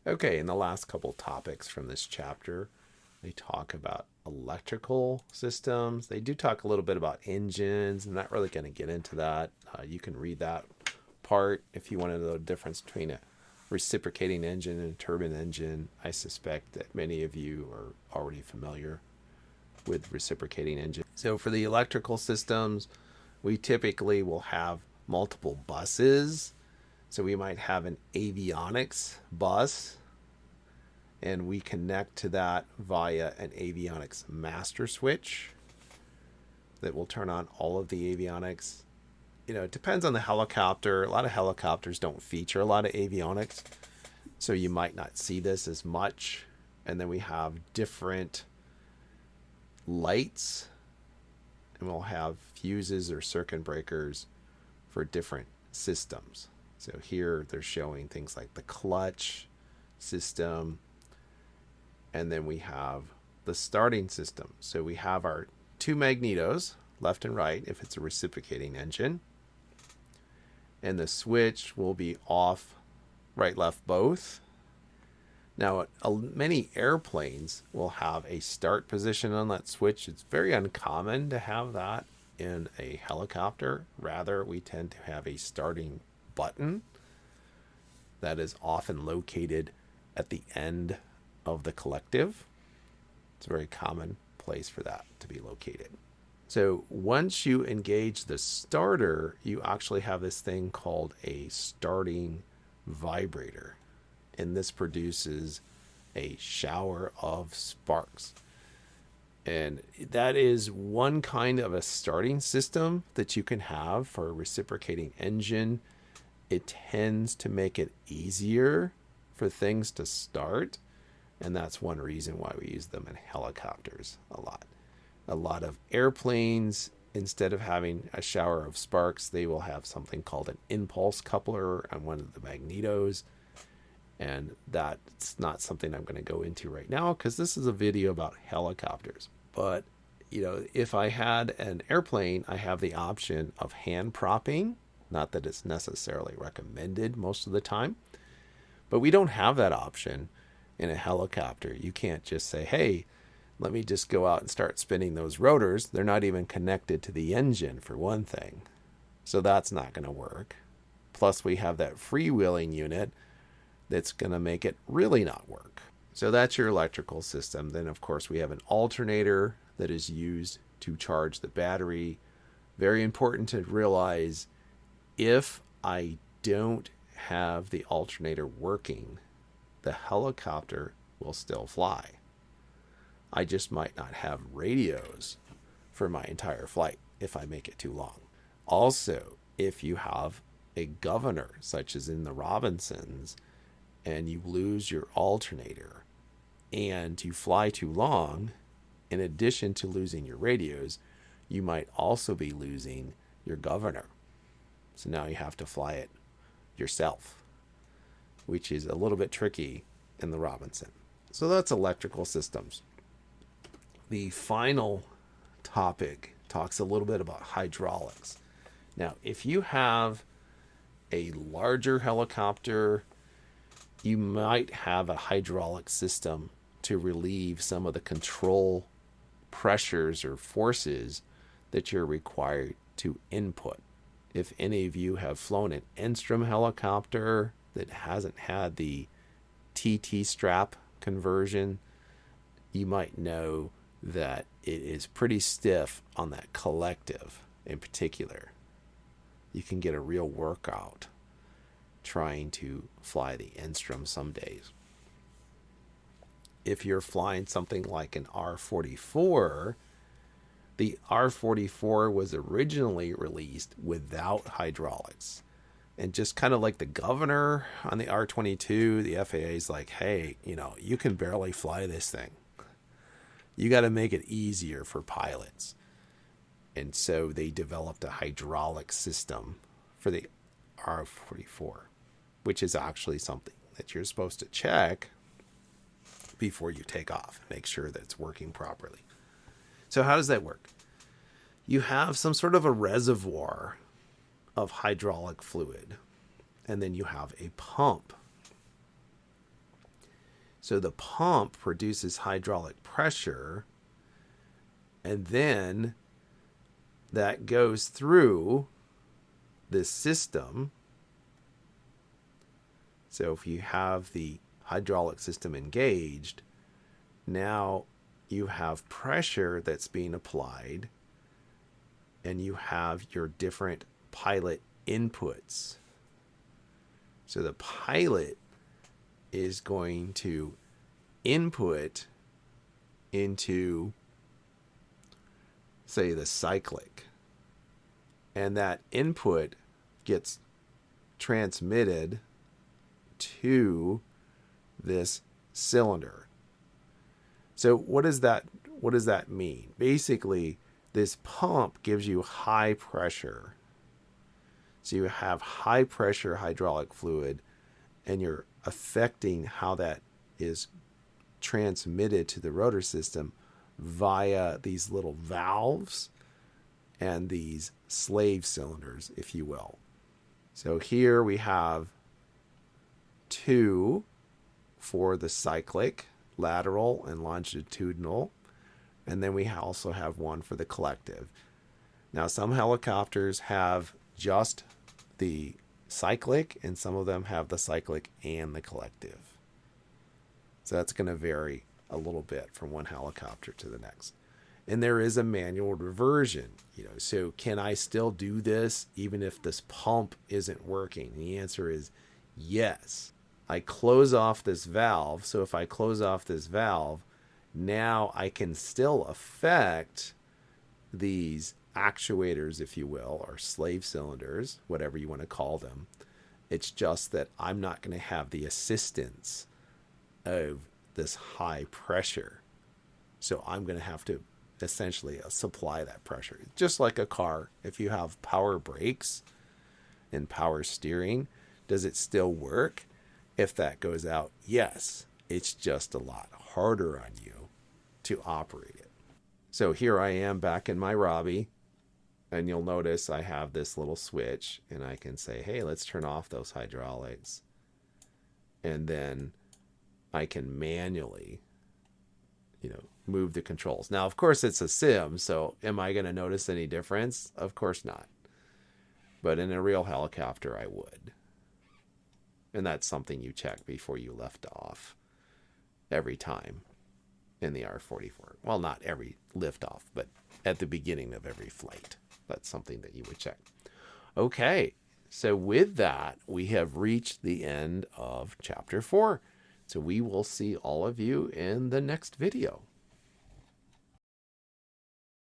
Okay, in the last couple topics from this chapter, they talk about electrical systems. They do talk a little bit about engines. I'm not really going to get into that. You can read that part if you want to know the difference between a reciprocating engine and a turbine engine. I suspect that many of you are already familiar with reciprocating engines. So for the electrical systems, we typically will have multiple buses. So we might have an avionics bus, and we connect to that via an avionics master switch that will turn on all of the avionics. It depends on the helicopter. A lot of helicopters don't feature a lot of avionics, so you might not see this as much. And then we have different lights, and we'll have fuses or circuit breakers for different systems. So here they're showing things like the clutch system, and then we have the starting system. So we have our two magnetos, left and right, if it's a reciprocating engine. And the switch will be off, right, left, both. Now, many airplanes will have a start position on that switch. It's very uncommon to have that in a helicopter. Rather, we tend to have a starting button that is often located at the end of the collective. It's a very common place for that to be located. So once you engage the starter, you actually have this thing called a starting vibrator. And this produces a shower of sparks. And that is one kind of a starting system that you can have for a reciprocating engine. It tends to make it easier for things to start. And that's one reason why we use them in helicopters a lot. A lot of airplanes, instead of having a shower of sparks, they will have something called an impulse coupler on one of the magnetos. And that's not something I'm going to go into right now because this is a video about helicopters. But, if I had an airplane, I have the option of hand propping. Not that it's necessarily recommended most of the time. But we don't have that option in a helicopter. You can't just say, hey, let me just go out and start spinning those rotors. They're not even connected to the engine, for one thing. So that's not going to work. Plus, we have that freewheeling unit that's going to make it really not work. So that's your electrical system. Then, of course, we have an alternator that is used to charge the battery. Very important to realize, if I don't have the alternator working, the helicopter will still fly. I just might not have radios for my entire flight if I make it too long. Also, if you have a governor, such as in the Robinsons, and you lose your alternator and you fly too long, in addition to losing your radios, you might also be losing your governor. So now you have to fly it yourself, which is a little bit tricky in the Robinson. So that's electrical systems. The final topic talks a little bit about hydraulics. Now, if you have a larger helicopter, you might have a hydraulic system to relieve some of the control pressures or forces that you're required to input. If any of you have flown an Enstrom helicopter that hasn't had the TT strap conversion, you might know that it is pretty stiff on that collective in particular. You can get a real workout trying to fly the Enstrom some days. If you're flying something like an R-44, the R-44 was originally released without hydraulics. And just kind of like the governor on the R-22, the FAA is like, hey, you can barely fly this thing. You got to make it easier for pilots. And so they developed a hydraulic system for the R-44, which is actually something that you're supposed to check before you take off. Make sure that it's working properly. So how does that work? You have some sort of a reservoir of hydraulic fluid, and then you have a pump. So the pump produces hydraulic pressure, and then that goes through this system. So if you have the hydraulic system engaged, now you have pressure that's being applied, and you have your different pilot inputs. So the pilot is going to input into, say, the cyclic, and that input gets transmitted to this cylinder. So what does that mean? Basically, this pump gives you high pressure. So you have high pressure hydraulic fluid, and you're affecting how that is transmitted to the rotor system via these little valves and these slave cylinders, if you will. So here we have 2 for the cyclic, lateral and longitudinal, and then we also have 1 for the collective. Now, some helicopters have just the cyclic, and some of them have the cyclic and the collective. So that's going to vary a little bit from one helicopter to the next. And there is a manual reversion, so can I still do this even if this pump isn't working? And the answer is yes. I close off this valve. So if I close off this valve, now I can still affect these actuators, if you will, or slave cylinders, whatever you want to call them. It's just that I'm not going to have the assistance of this high pressure. So I'm going to have to essentially supply that pressure. Just like a car, if you have power brakes and power steering, does it still work? If that goes out, yes. It's just a lot harder on you to operate it. So here I am back in my Robbie, and you'll notice I have this little switch, and I can say, hey, let's turn off those hydraulics. And then I can manually, move the controls. Now, of course, it's a sim, so am I going to notice any difference? Of course not. But in a real helicopter, I would. And that's something you check before you lift off every time in the R-44. Well, not every liftoff, but at the beginning of every flight. That's something that you would check. Okay, so with that, we have reached the end of Chapter 4. So we will see all of you in the next video.